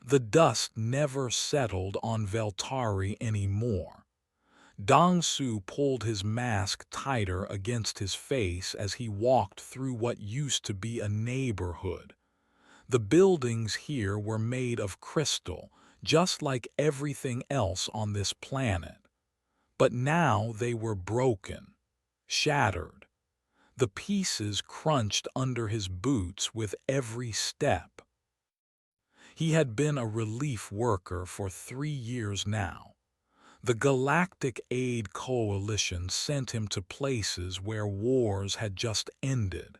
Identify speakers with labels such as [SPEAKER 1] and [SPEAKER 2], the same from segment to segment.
[SPEAKER 1] The dust never settled on Veltari anymore. Dong-su pulled his mask tighter against his face as he walked through what used to be a neighborhood. The buildings here were made of crystal, just like everything else on this planet. But now they were broken, shattered. The pieces crunched under his boots with every step. He had been a relief worker for 3 years now. The Galactic Aid Coalition sent him to places where wars had just ended.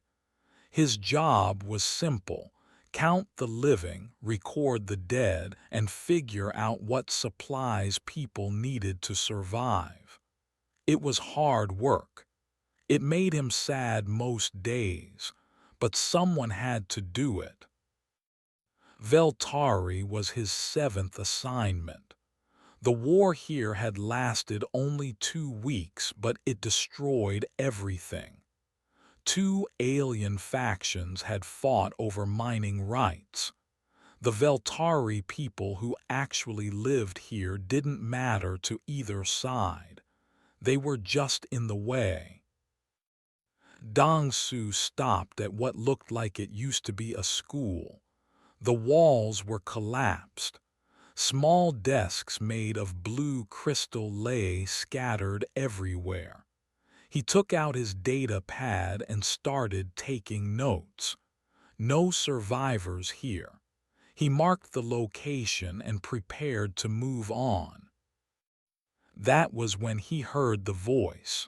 [SPEAKER 1] His job was simple: count the living, record the dead, and figure out what supplies people needed to survive. It was hard work. It made him sad most days, but someone had to do it. Veltari was his 7th assignment. The war here had lasted only 2 weeks, but it destroyed everything. 2 alien factions had fought over mining rights. The Veltari people who actually lived here didn't matter to either side. They were just in the way. Dong-su stopped at what looked like it used to be a school. The walls were collapsed. Small desks made of blue crystal lay scattered everywhere. He took out his data pad and started taking notes. No survivors here. He marked the location and prepared to move on. That was when he heard the voice.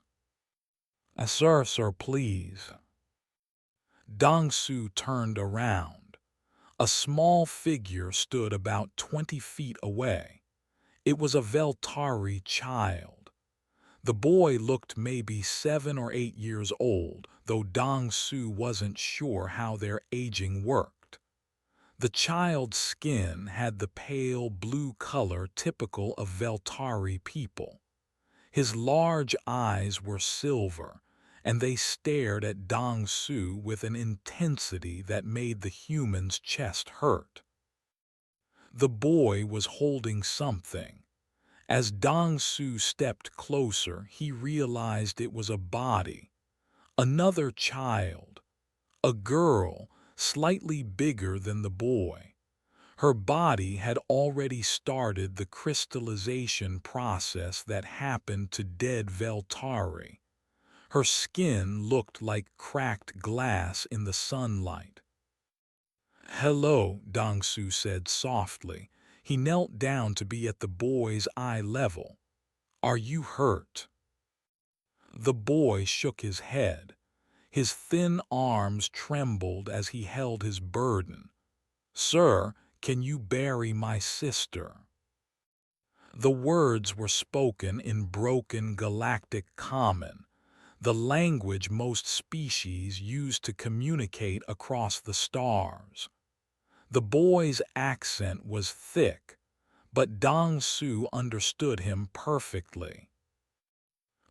[SPEAKER 1] Sir, please." Dong-su turned around. A small figure stood about 20 feet away. It was a Veltari child. The boy looked maybe 7 or 8 years old, though Dong-su wasn't sure how their aging worked. The child's skin had the pale blue color typical of Veltari people. His large eyes were silver, and they stared at Dong-su with an intensity that made the human's chest hurt. The boy was holding something. As Dong-su stepped closer, he realized it was a body. Another child. A girl, slightly bigger than the boy. Her body had already started the crystallization process that happened to dead Veltari. Her skin looked like cracked glass in the sunlight. "Hello," Dong-su said softly. He knelt down to be at the boy's eye level. "Are you hurt?" The boy shook his head. His thin arms trembled as he held his burden. "Sir, can you bury my sister?" The words were spoken in broken galactic common, the language most species use to communicate across the stars. The boy's accent was thick, but Dong-su understood him perfectly.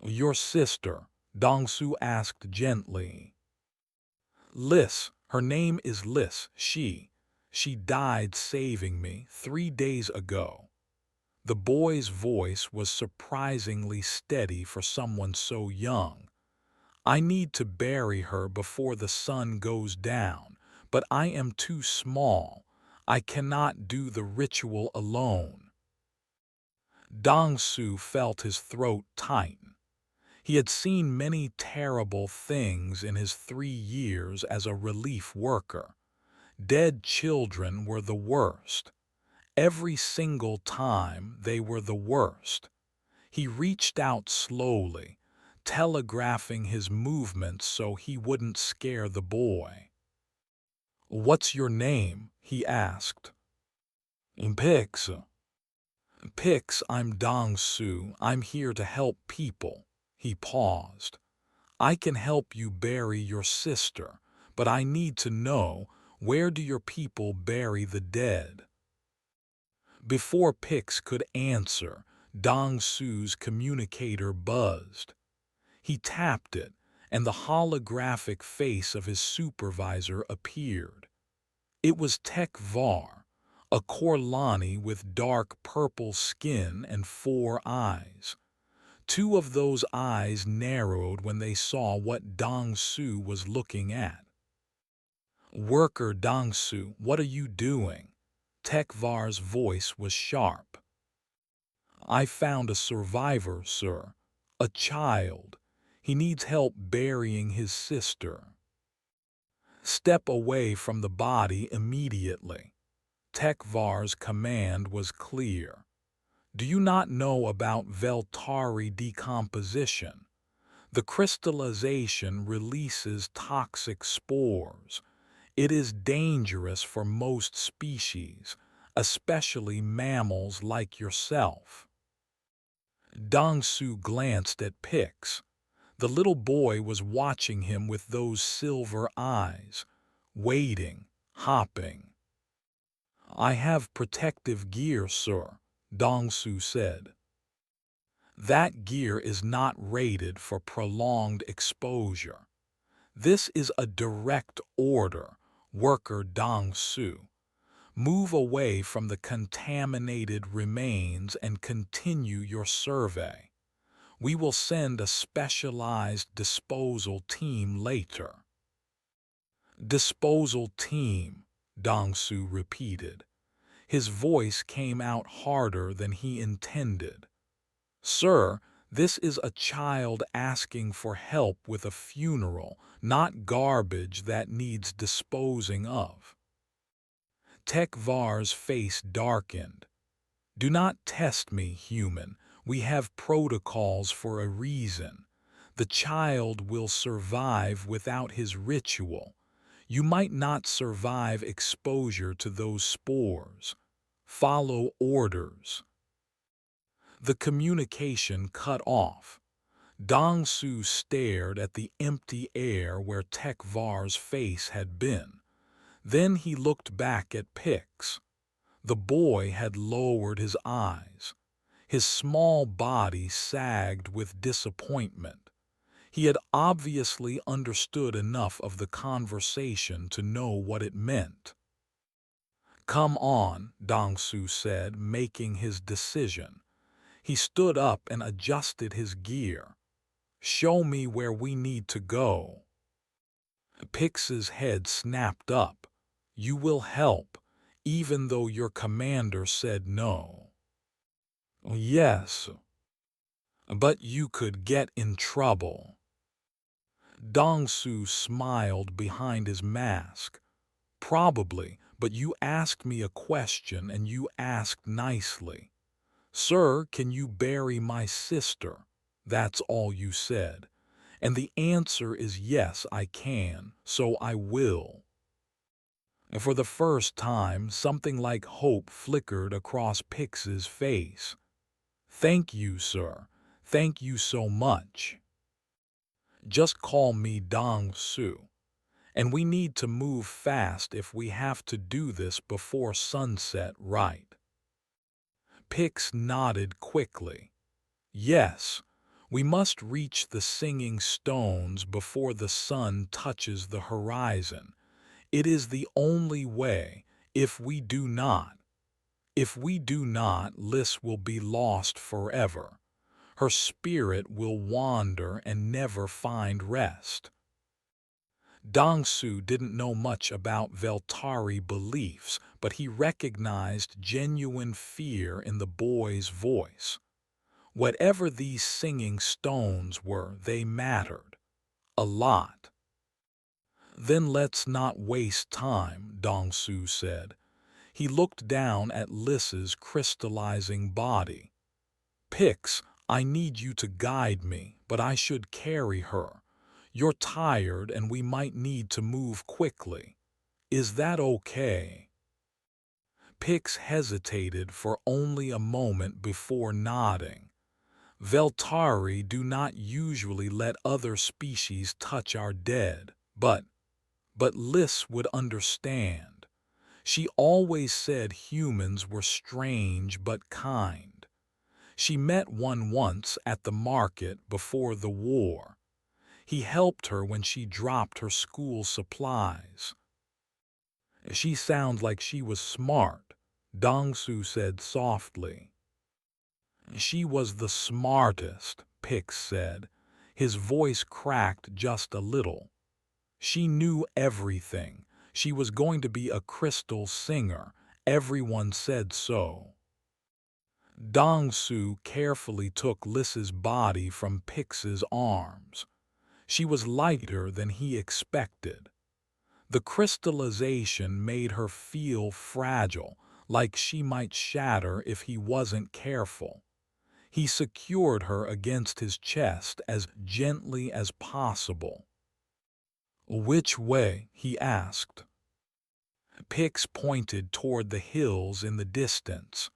[SPEAKER 1] "Your sister?" Dong-su asked gently. "Liz, her name is Liz. She died saving me 3 days ago." The boy's voice was surprisingly steady for someone so young. "I need to bury her before the sun goes down, but I am too small. I cannot do the ritual alone." Dong-su felt his throat tighten. He had seen many terrible things in his 3 years as a relief worker. Dead children were the worst. Every single time they were the worst. He reached out slowly, telegraphing his movements so he wouldn't scare the boy. "What's your name?" he asked. "Pix." "Pix, I'm Dong-su. I'm here to help people." He paused. "I can help you bury your sister, but I need to know, where do your people bury the dead?" Before Pix could answer, Dong-su's communicator buzzed. He tapped it, and the holographic face of his supervisor appeared. It was Tech Var, a Korlani with dark purple skin and 4 eyes. 2 of those eyes narrowed when they saw what Dong Su was looking at. "Worker Dong Su, what are you doing?" Tekvar's voice was sharp. "I found a survivor, sir. A child. He needs help burying his sister." "Step away from the body immediately." Tekvar's command was clear. "Do you not know about Veltari decomposition? The crystallization releases toxic spores. It is dangerous for most species, especially mammals like yourself." Dong Su glanced at Pix. The little boy was watching him with those silver eyes, waiting, hopping. "I have protective gear, sir," Dong Su said. "That gear is not rated for prolonged exposure. This is a direct order, Worker Dong Su. Move away from the contaminated remains and continue your survey. We will send a specialized disposal team later." "Disposal team," Dong Su repeated. His voice came out harder than he intended. "Sir, this is a child asking for help with a funeral, not garbage that needs disposing of." Tekvar's face darkened. "Do not test me, human. We have protocols for a reason. The child will survive without his ritual. You might not survive exposure to those spores. Follow orders." The communication cut off. Dong Su stared at the empty air where Tekvar's face had been. Then he looked back at Pix. The boy had lowered his eyes. His small body sagged with disappointment. He had obviously understood enough of the conversation to know what it meant. "Come on," Dong Su said, making his decision. He stood up and adjusted his gear. "Show me where we need to go." Pix's head snapped up. "You will help, even though your commander said no." "Yes, but you could get in trouble." Dong Su smiled behind his mask. "Probably, but you asked me a question and you asked nicely. 'Sir, can you bury my sister?' That's all you said. And the answer is yes, I can, so I will." And for the first time, something like hope flickered across Pix's face. "Thank you, sir. Thank you so much. Just call me Dong Su. And we need to move fast if we have to do this before sunset, right?" Pix nodded quickly. "Yes, we must reach the singing stones before the sun touches the horizon. It is the only way. If we do not, Liz will be lost forever. Her spirit will wander and never find rest." Dong Su didn't know much about Veltari beliefs, but he recognized genuine fear in the boy's voice. Whatever these singing stones were, they mattered. A lot. "Then let's not waste time," Dong Su said. He looked down at Liz's crystallizing body. "Pix, I need you to guide me, but I should carry her. You're tired and we might need to move quickly. Is that okay?" Pix hesitated for only a moment before nodding. "Veltari do not usually let other species touch our dead, but Liz would understand. She always said humans were strange but kind. She met one once at the market before the war. He helped her when she dropped her school supplies." "She sounds like she was smart," Dong-su said softly. She was the smartest, Pix said. His voice cracked just a little. She knew everything. She was going to be a crystal singer. Everyone said so. Dong-su carefully took Liss's body from Pix's arms. She was lighter than he expected. The crystallization made her feel fragile, like she might shatter if he wasn't careful. He secured her against his chest as gently as possible. "Which way?" he asked. Pix pointed toward the hills in the distance.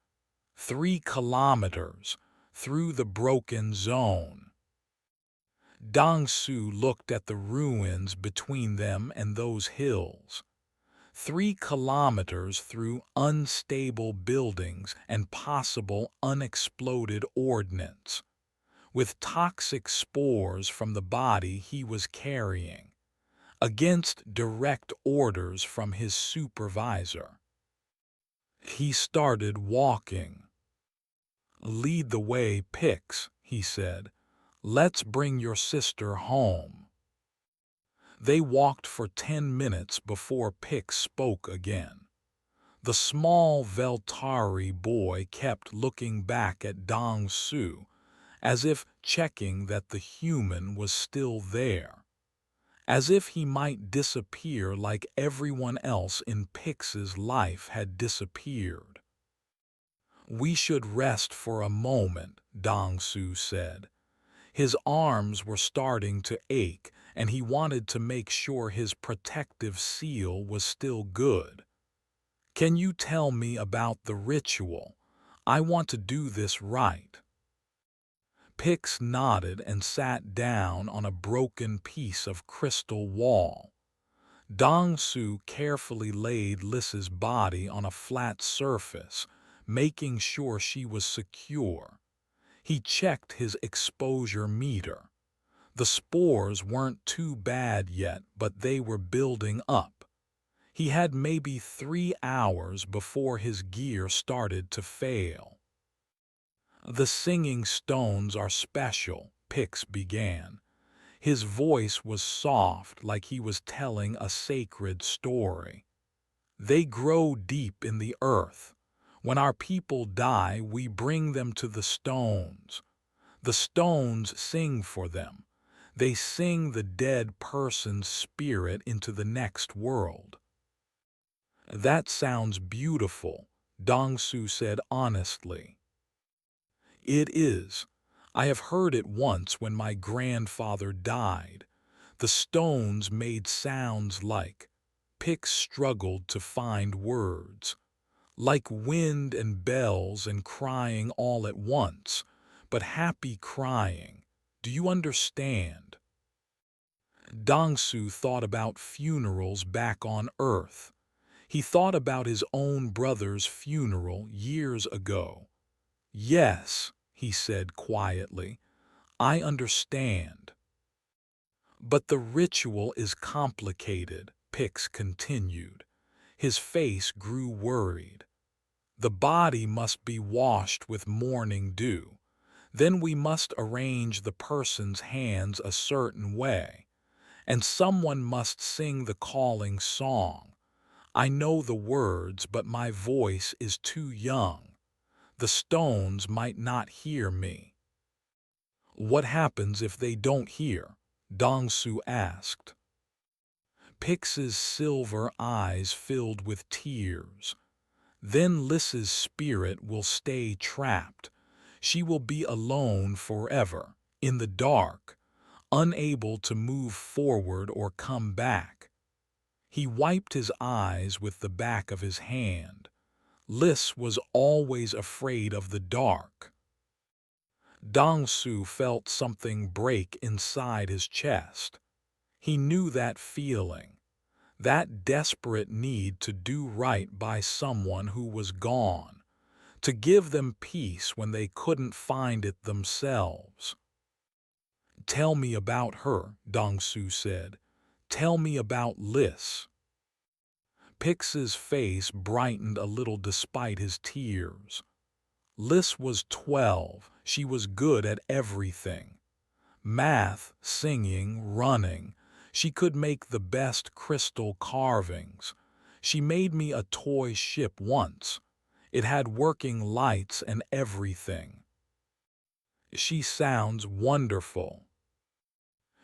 [SPEAKER 1] 3 kilometers, through the broken zone. Dong-su looked at the ruins between them and those hills. 3 kilometers through unstable buildings and possible unexploded ordnance, with toxic spores from the body he was carrying, against direct orders from his supervisor. He started walking. "Lead the way, Pix," he said. "Let's bring your sister home." They walked for 10 minutes before Pix spoke again. The small Veltari boy kept looking back at Dong-su, as if checking that the human was still there, as if he might disappear like everyone else in Pix's life had disappeared. "We should rest for a moment," Dong-su said. His arms were starting to ache, and he wanted to make sure his protective seal was still good. "Can you tell me about the ritual? I want to do this right." Pix nodded and sat down on a broken piece of crystal wall. Dong-su carefully laid Liss's body on a flat surface, making sure she was secure. He checked his exposure meter. The spores weren't too bad yet, but they were building up. He had maybe 3 hours before his gear started to fail. "The singing stones are special," Pix began. His voice was soft, like he was telling a sacred story. "They grow deep in the earth. When our people die, we bring them to the stones. The stones sing for them. They sing the dead person's spirit into the next world." "That sounds beautiful," Dong-su said honestly. "It is. I have heard it once when my grandfather died. The stones made sounds like—" Pix struggled to find words. "Like wind and bells and crying all at once, but happy crying. Do you understand?" Dong-su thought about funerals back on Earth. He thought about his own brother's funeral years ago. "Yes," he said quietly, "I understand." "But the ritual is complicated," Pix continued. His face grew worried. "The body must be washed with morning dew. Then we must arrange the person's hands a certain way. And someone must sing the calling song. I know the words, but my voice is too young. The stones might not hear me." "What happens if they don't hear?" Dong-su asked. Pix's silver eyes filled with tears. "Then Liss's spirit will stay trapped. She will be alone forever, in the dark, unable to move forward or come back." He wiped his eyes with the back of his hand. Liss was always afraid of the dark. Dong-su felt something break inside his chest. He knew that feeling, that desperate need to do right by someone who was gone, to give them peace when they couldn't find it themselves. "Tell me about her," Dong-su said. "Tell me about Liss." Pix's face brightened a little despite his tears. Liz was 12. She was good at everything. Math, singing, running. She could make the best crystal carvings. She made me a toy ship once. It had working lights and everything. She sounds wonderful.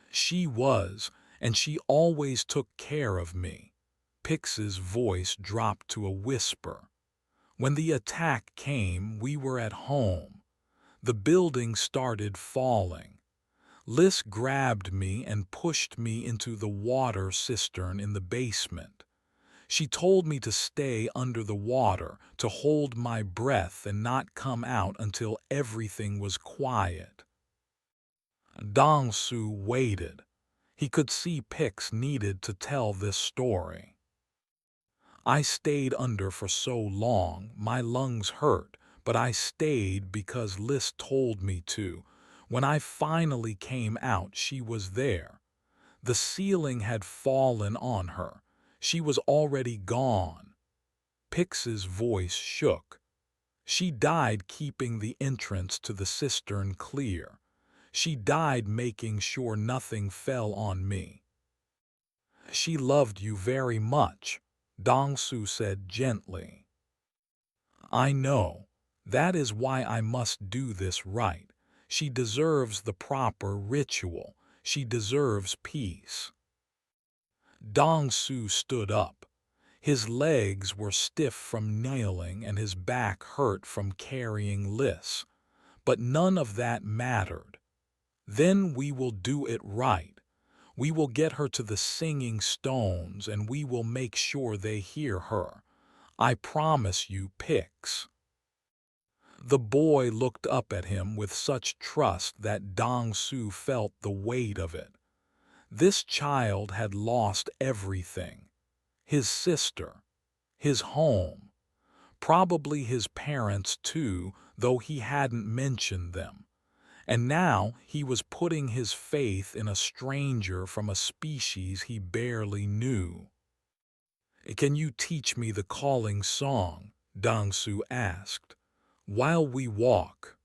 [SPEAKER 1] She was, and she always took care of me. Pix's voice dropped to a whisper. When the attack came, we were at home. The building started falling. Liz grabbed me and pushed me into the water cistern in the basement. She told me to stay under the water, to hold my breath and not come out until everything was quiet. Dong-su waited. He could see Pix needed to tell this story. I stayed under for so long, my lungs hurt, but I stayed because Liz told me to. When I finally came out, she was there. The ceiling had fallen on her. She was already gone. Pix's voice shook. She died keeping the entrance to the cistern clear. She died making sure nothing fell on me. She loved you very much, Dong-su said gently. I know. That is why I must do this right. She deserves the proper ritual. She deserves peace. Dong-su stood up. His legs were stiff from kneeling and his back hurt from carrying Liz. But none of that mattered. Then we will do it right. We will get her to the singing stones and we will make sure they hear her. I promise you, Pix. The boy looked up at him with such trust that Dong-su felt the weight of it. This child had lost everything. His sister, his home, probably his parents too, though he hadn't mentioned them. And now he was putting his faith in a stranger from a species he barely knew. Can you teach me the calling song? Dong-su asked. While we walk.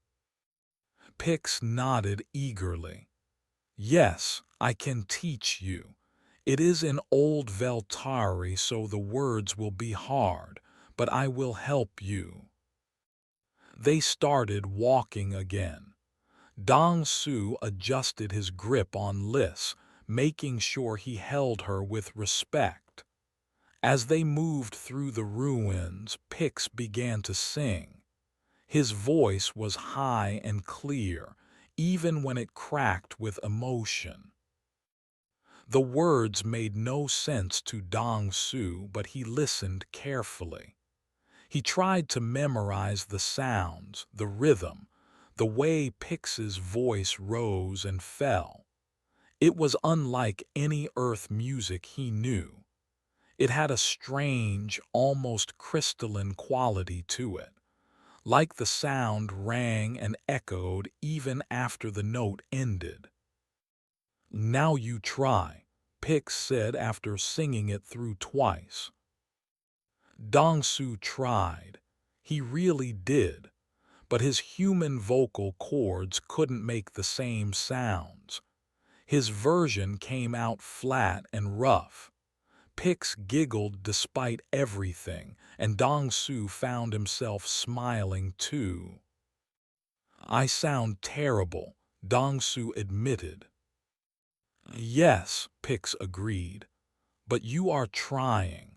[SPEAKER 1] Pix nodded eagerly. Yes, I can teach you. It is in Old Veltari, so the words will be hard, but I will help you. They started walking again. Dong-su adjusted his grip on Liz, making sure he held her with respect. As they moved through the ruins, Pix began to sing. His voice was high and clear, even when it cracked with emotion. The words made no sense to Dong-su, but he listened carefully. He tried to memorize the sounds, the rhythm, the way Pix's voice rose and fell. It was unlike any earth music he knew. It had a strange, almost crystalline quality to it, like the sound rang and echoed even after the note ended. Now you try, Pix said after singing it through twice. Dong-su tried. He really did. But his human vocal cords couldn't make the same sounds. His version came out flat and rough. Pix giggled despite everything, and Dong-su found himself smiling too. I sound terrible, Dong-su admitted. Yes, Pix agreed, but you are trying.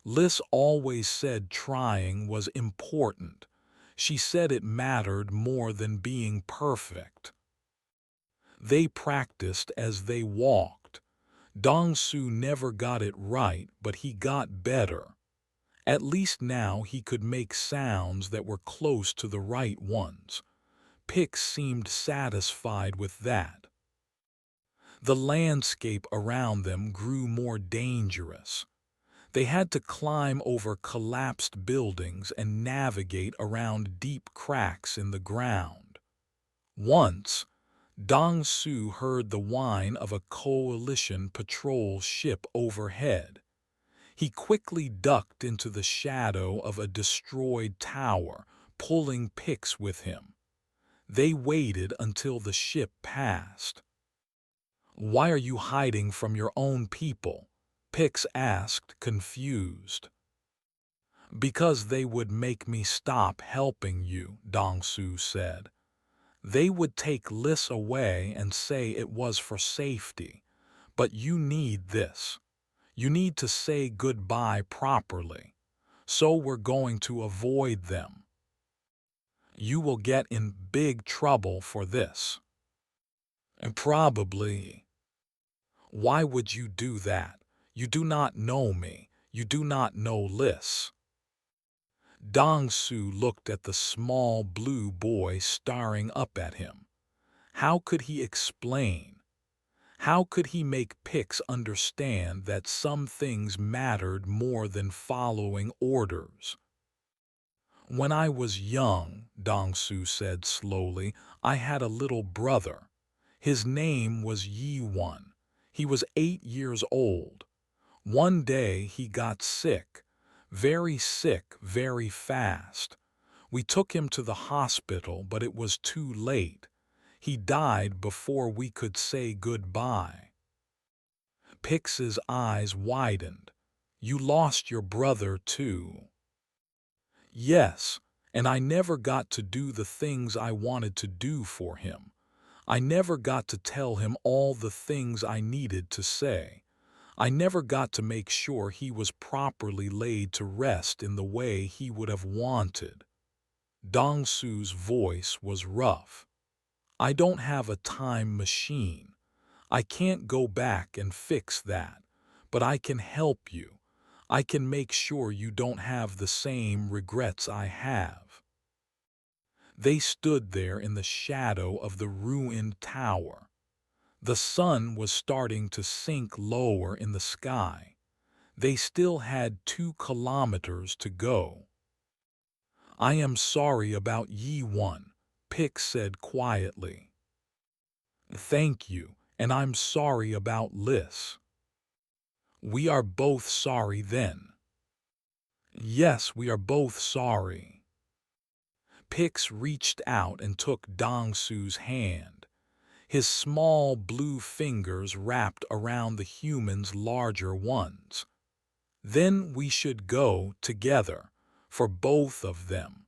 [SPEAKER 1] Liz always said trying was important. She said it mattered more than being perfect. They practiced as they walked. Dong-su never got it right, but he got better. At least now he could make sounds that were close to the right ones. Pix seemed satisfied with that. The landscape around them grew more dangerous. They had to climb over collapsed buildings and navigate around deep cracks in the ground. Once, Dong-su heard the whine of a coalition patrol ship overhead. He quickly ducked into the shadow of a destroyed tower, pulling Pix with him. They waited until the ship passed. "Why are you hiding from your own people?" Pix asked, confused. "Because they would make me stop helping you," Dong-su said. "They would take Liz away and say it was for safety. But you need this. You need to say goodbye properly. So we're going to avoid them. You will get in big trouble for this." "And probably." "Why would you do that? You do not know me. You do not know Liz." Dong-su looked at the small blue boy staring up at him. How could he explain? How could he make Pix understand that some things mattered more than following orders? "When I was young," Dong-su said slowly, "I had a little brother. His name was Yi-won. He was 8 years old. One day he got sick, very fast. We took him to the hospital, but it was too late. He died before we could say goodbye." Pix's eyes widened. "You lost your brother too?" "Yes, and I never got to do the things I wanted to do for him. I never got to tell him all the things I needed to say. I never got to make sure he was properly laid to rest in the way he would have wanted." Dong-su's voice was rough. "I don't have a time machine. I can't go back and fix that, but I can help you. I can make sure you don't have the same regrets I have." They stood there in the shadow of the ruined tower. The sun was starting to sink lower in the sky. They still had 2 kilometers to go. "I am sorry about Yi-won," Pix said quietly. "Thank you, and I'm sorry about Liz." "We are both sorry then." "Yes, we are both sorry." Pix reached out and took Dong-su's hand. His small blue fingers wrapped around the human's larger ones. "Then we should go together, for both of them."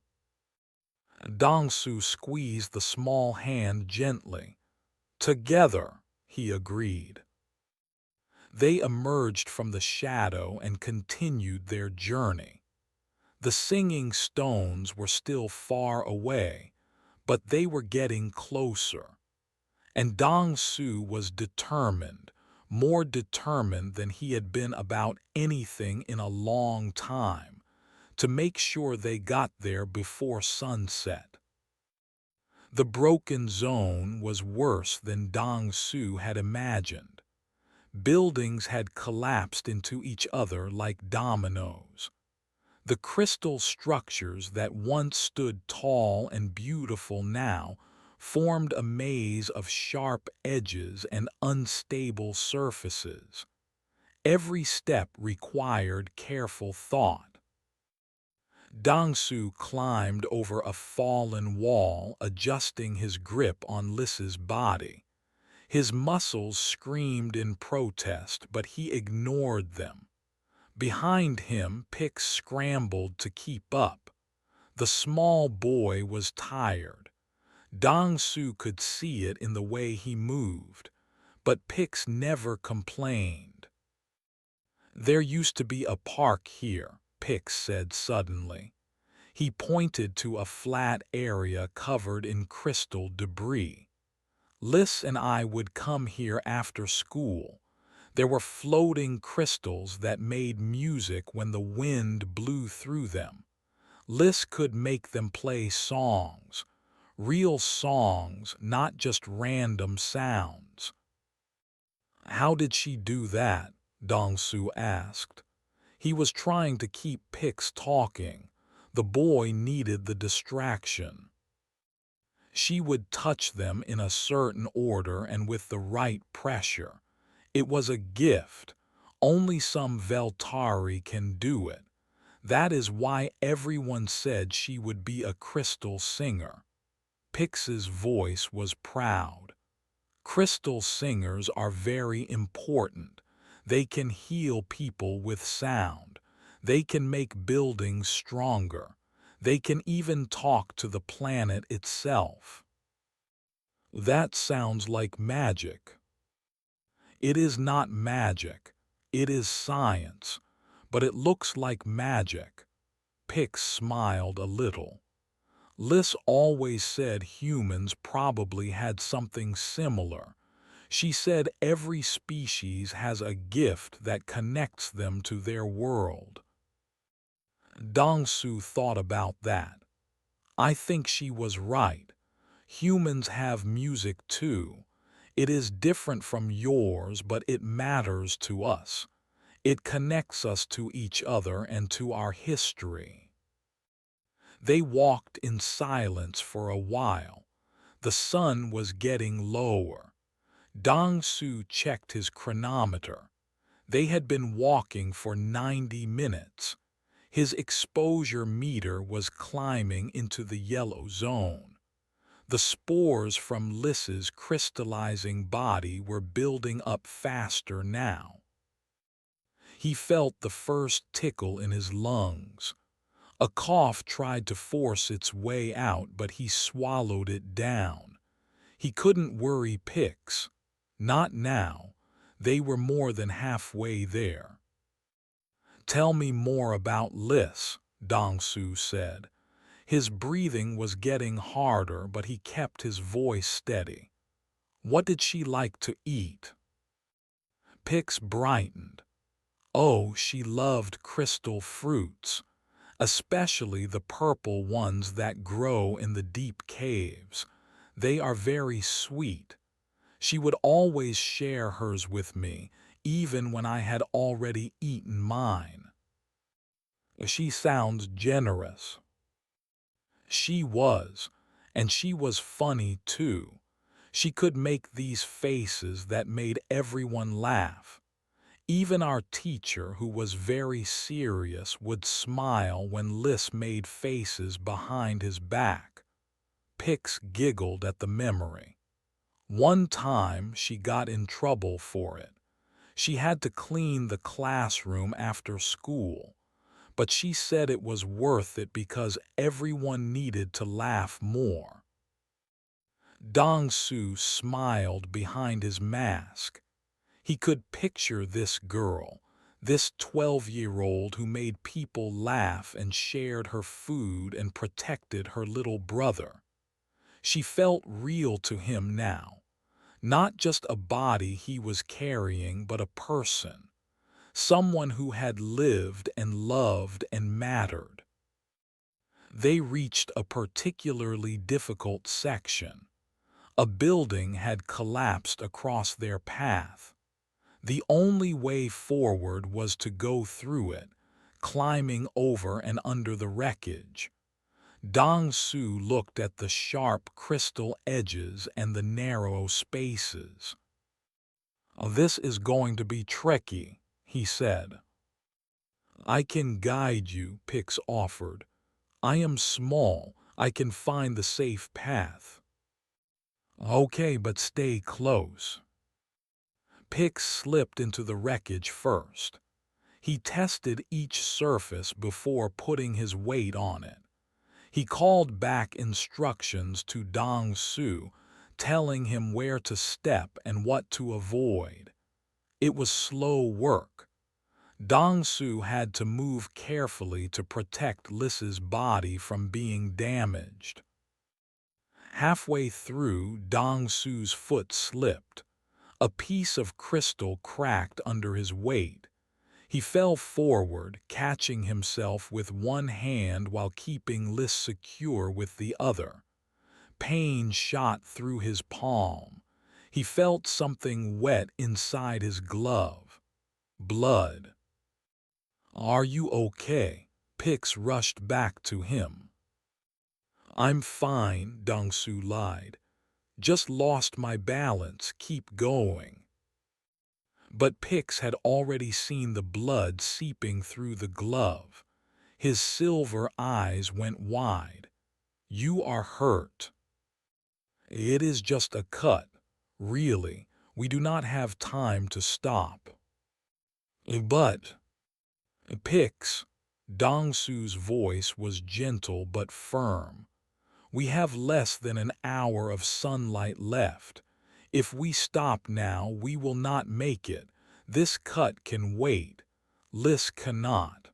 [SPEAKER 1] Dong-su squeezed the small hand gently. "Together," he agreed. They emerged from the shadow and continued their journey. The singing stones were still far away, but they were getting closer. And Dong-su was determined, more determined than he had been about anything in a long time, to make sure they got there before sunset. The broken zone was worse than Dong-su had imagined. Buildings had collapsed into each other like dominoes. The crystal structures that once stood tall and beautiful now formed a maze of sharp edges and unstable surfaces. Every step required careful thought. Dong-su climbed over a fallen wall, adjusting his grip on Liz's body. His muscles screamed in protest, but he ignored them. Behind him, Pix scrambled to keep up. The small boy was tired. Dong-su could see it in the way he moved, but Pix never complained. "There used to be a park here," Pix said suddenly. He pointed to a flat area covered in crystal debris. "Liz and I would come here after school. There were floating crystals that made music when the wind blew through them. Liz could make them play songs, real songs, not just random sounds." "How did she do that?" Dong-su asked. He was trying to keep Pix talking. The boy needed the distraction. "She would touch them in a certain order and with the right pressure. It was a gift, Only some Veltari can do it. That is why everyone said she would be a crystal singer. Pix's voice was proud. Crystal singers are very important. They can heal people with sound. They can make buildings stronger. They can even talk to the planet itself. That sounds like magic. It is not magic. It is science. But it looks like magic. Pix smiled a little. Liz always said humans probably had something similar. She said every species has a gift that connects them to their world. Dongsu thought about that. I think she was right. Humans have music too. It is different from yours, but it matters to us. It connects us to each other and to our history. They walked in silence for a while. The sun was getting lower. Dong-su checked his chronometer. They had been walking for 90 minutes. His exposure meter was climbing into the yellow zone. The spores from Liss's crystallizing body were building up faster now. He felt the first tickle in his lungs. A cough tried to force its way out, but he swallowed it down. He couldn't worry Pix. Not now. They were more than halfway there. Tell me more about Liss, Dong-su said. His breathing was getting harder, but he kept his voice steady. What did she like to eat? Pix brightened. Oh, she loved crystal fruits, especially the purple ones that grow in the deep caves. They are very sweet. She would always share hers with me, even when I had already eaten mine. She sounds generous. She was, and she was funny too. She could make these faces that made everyone laugh. Even our teacher, who was very serious, would smile when Liss made faces behind his back. Pix giggled at the memory. One time she got in trouble for it. She had to clean the classroom after school, but she said it was worth it because everyone needed to laugh more. Dong-su smiled behind his mask. He could picture this girl, this 12-year-old who made people laugh and shared her food and protected her little brother. She felt real to him now. Not just a body he was carrying, but a person. Someone who had lived and loved and mattered. They reached a particularly difficult section. A building had collapsed across their path. The only way forward was to go through it, climbing over and under the wreckage. Dong-su looked at the sharp crystal edges and the narrow spaces. This is going to be tricky, he said. I can guide you, Pix offered. I am small. I can find the safe path. Okay, but stay close. Pix slipped into the wreckage first. He tested each surface before putting his weight on it. He called back instructions to Dong-su, telling him where to step and what to avoid. It was slow work. Dong-su had to move carefully to protect Liss's body from being damaged. Halfway through, Dong-su's foot slipped. A piece of crystal cracked under his weight. He fell forward, catching himself with one hand while keeping Liss secure with the other. Pain shot through his palm. He felt something wet inside his glove. Blood. Are you okay? Pix rushed back to him. I'm fine, Dong-su lied. Just lost my balance. Keep going. But Pix had already seen the blood seeping through the glove. His silver eyes went wide. "You are hurt." "It is just a cut. Really, we do not have time to stop." "But, Pix," Dong-su's voice was gentle but firm, "we have less than an hour of sunlight left. If we stop now, we will not make it. This cut can wait. Liss cannot."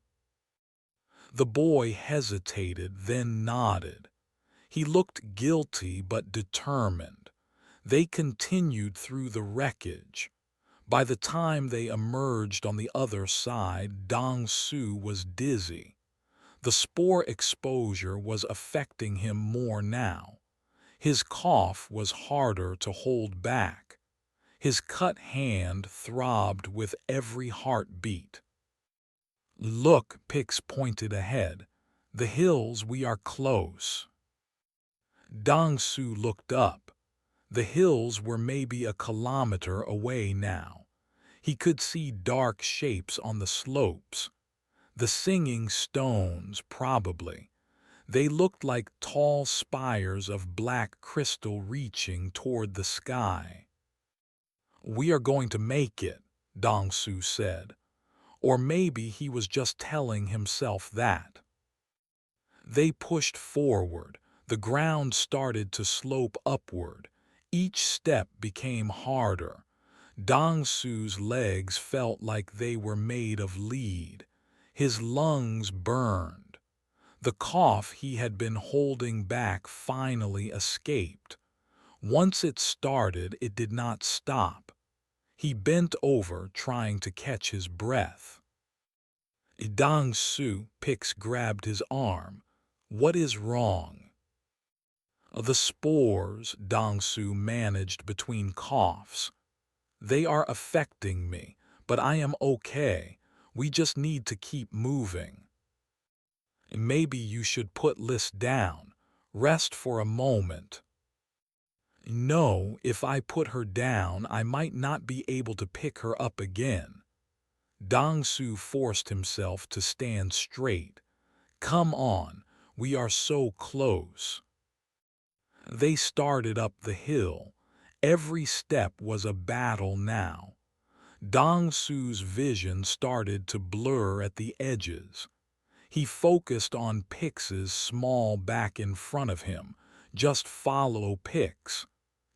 [SPEAKER 1] The boy hesitated, then nodded. He looked guilty but determined. They continued through the wreckage. By the time they emerged on the other side, Dong-su was dizzy. The spore exposure was affecting him more now. His cough was harder to hold back. His cut hand throbbed with every heartbeat. "Look," Pix pointed ahead. "The hills, we are close." Dong-su looked up. The hills were maybe a kilometer away now. He could see dark shapes on the slopes. The singing stones, probably. They looked like tall spires of black crystal reaching toward the sky. "We are going to make it," Dong-su said. Or maybe he was just telling himself that. They pushed forward. The ground started to slope upward. Each step became harder. Dong-su's legs felt like they were made of lead. His lungs burned. The cough he had been holding back finally escaped. Once it started, it did not stop. He bent over, trying to catch his breath. "Dong-su," Pix grabbed his arm. "What is wrong?" "The spores," Dong-su managed between coughs. "They are affecting me, but I am okay. We just need to keep moving." "Maybe you should put Liss down. Rest for a moment." "No, if I put her down, I might not be able to pick her up again." Dong-su forced himself to stand straight. "Come on, we are so close." They started up the hill. Every step was a battle now. Dong-su's vision started to blur at the edges. He focused on Pix's small back in front of him. Just follow Pix.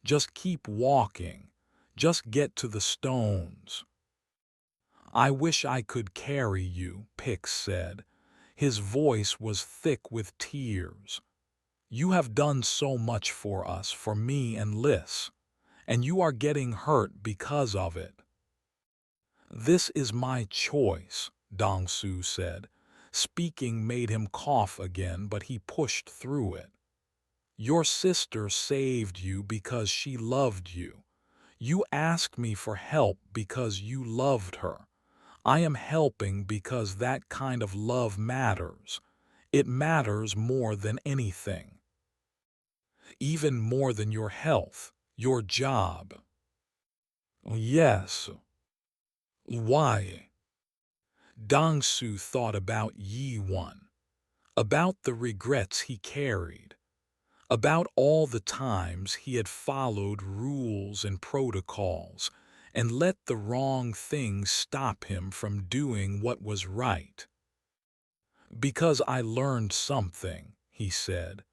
[SPEAKER 1] Just keep walking. Just get to the stones. "I wish I could carry you," Pix said. His voice was thick with tears. "You have done so much for us, for me and Liss, and you are getting hurt because of it." "This is my choice," Dong-su said. Speaking made him cough again, but he pushed through it. "Your sister saved you because she loved you. You asked me for help because you loved her. I am helping because that kind of love matters. It matters more than anything. Even more than your health, your job." "Yes." "Why?" Dong-su thought about Yi-won, about the regrets he carried, about all the times he had followed rules and protocols and let the wrong things stop him from doing what was right. "Because I learned something," he said.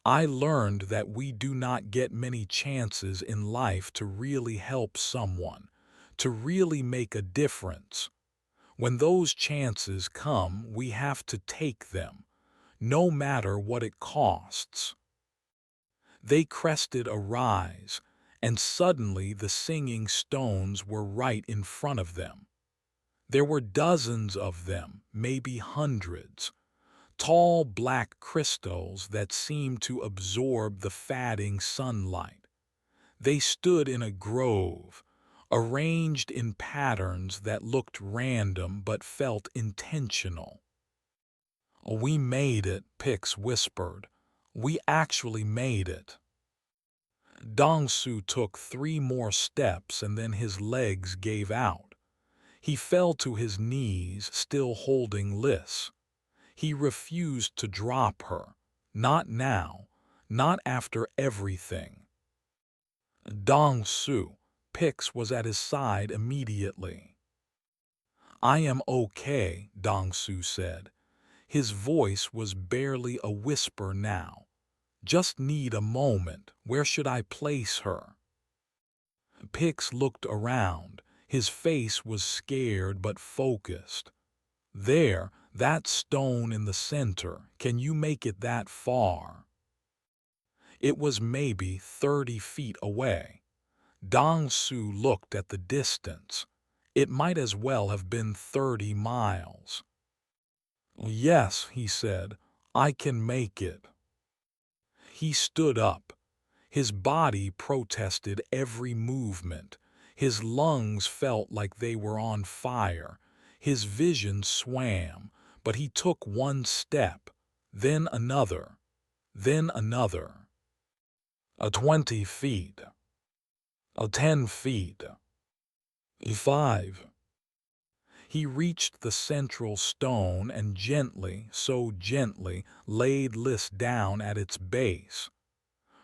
[SPEAKER 1] "I learned that we do not get many chances in life to really help someone, to really make a difference. When those chances come, we have to take them, no matter what it costs." They crested a rise, and suddenly the singing stones were right in front of them. There were dozens of them, maybe hundreds. Tall black crystals that seemed to absorb the fading sunlight. They stood in a grove, arranged in patterns that looked random but felt intentional. "We made it," Pix whispered. "We actually made it." Dong-su took 3 more steps and then his legs gave out. He fell to his knees, still holding Liz. He refused to drop her. Not now. Not after everything. Dong-su. Pix was at his side immediately. "I am okay," Dong-su said. His voice was barely a whisper now. "Just need a moment. Where should I place her?" Pix looked around. His face was scared but focused. "There, that stone in the center. Can you make it that far?" It was maybe 30 feet away. Dong-su looked at the distance. It might as well have been 30 miles. "Yes," he said, "I can make it." He stood up. His body protested every movement. His lungs felt like they were on fire. His vision swam, but he took one step, then another, then another. 20 feet. 10 feet. 5. He reached the central stone and gently, so gently, laid Liz down at its base.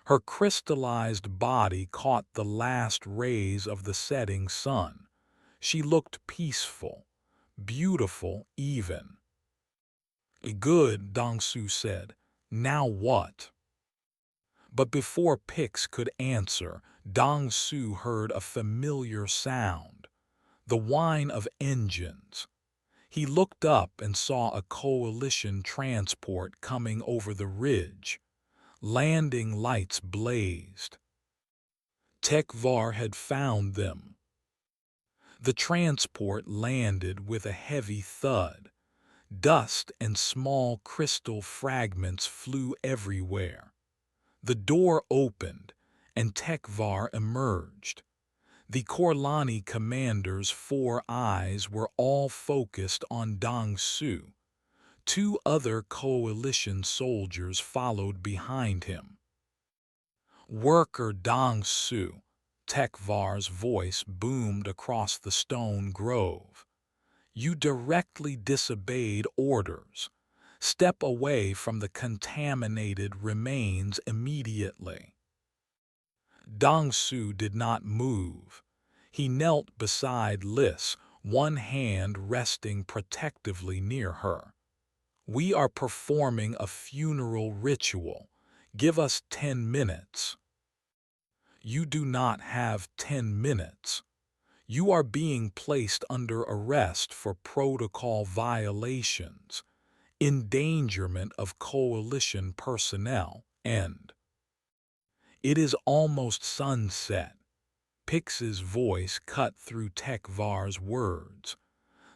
[SPEAKER 1] Her crystallized body caught the last rays of the setting sun. She looked peaceful, beautiful even. "Good," Dong-su said. "Now what?" But before Pix could answer, Dong-su heard a familiar sound, the whine of engines. He looked up and saw a coalition transport coming over the ridge. Landing lights blazed. HFY had found them. The transport landed with a heavy thud. Dust and small crystal fragments flew everywhere. The door opened, and HFY emerged. The Korlani commander's 4 eyes were all focused on Dong-su. 2 other coalition soldiers followed behind him. "Worker Dong-su," HFY's voice boomed across the stone grove. "You directly disobeyed orders. Step away from the contaminated remains immediately." Dong-su did not move. He knelt beside Liz, one hand resting protectively near her. "We are performing a funeral ritual. Give us 10 minutes. "You do not have 10 minutes. You are being placed under arrest for protocol violations, endangerment of coalition personnel, and—" "It is almost sunset." Pix's voice cut through HFY's words.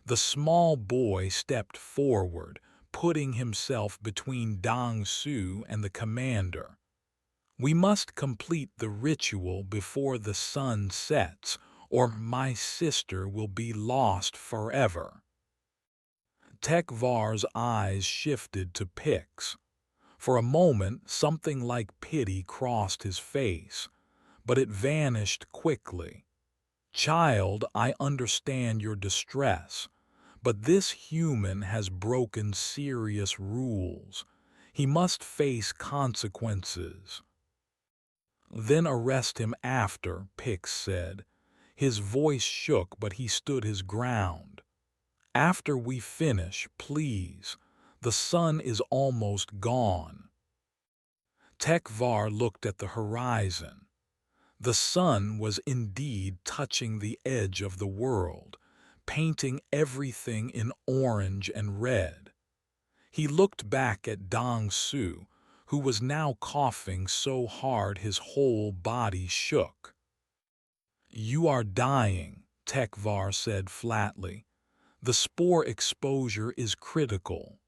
[SPEAKER 1] The small boy stepped forward, putting himself between Dong-su and the commander. "We must complete the ritual before the sun sets, or my sister will be lost forever." HFY's eyes shifted to Pix. For a moment, something like pity crossed his face, but it vanished quickly. "Child, I understand your distress, but this human has broken serious rules. He must face consequences." "Then arrest him after," Pix said. His voice shook, but he stood his ground. "After we finish, please. The sun is almost gone." HFY looked at the horizon. The sun was indeed touching the edge of the world, painting everything in orange and red. He looked back at Dong-su, who was now coughing so hard his whole body shook. "You are dying," HFY said flatly. "The spore exposure is critical."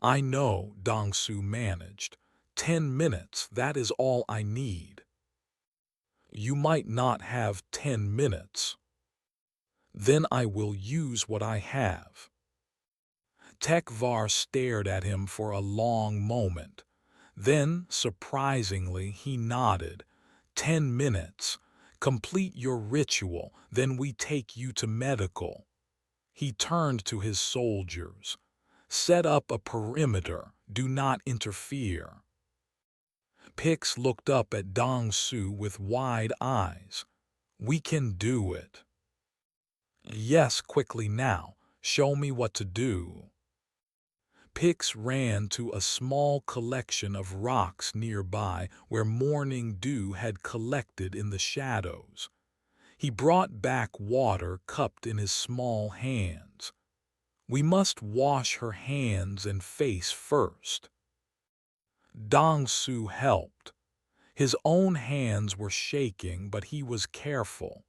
[SPEAKER 1] "I know," Dong-su managed. 10 minutes, that is all I need." "You might not have 10 minutes. Then I will use what I have." HFY stared at him for a long moment. Then, surprisingly, he nodded. 10 minutes. Complete your ritual, then we take you to medical." He turned to his soldiers. "Set up a perimeter. Do not interfere." Pix looked up at Dong Su with wide eyes. "We can do it." "Yes, quickly now. Show me what to do." Pix ran to a small collection of rocks nearby where morning dew had collected in the shadows. He brought back water cupped in his small hands. "We must wash her hands and face first." Dong Su helped. His own hands were shaking, but he was careful.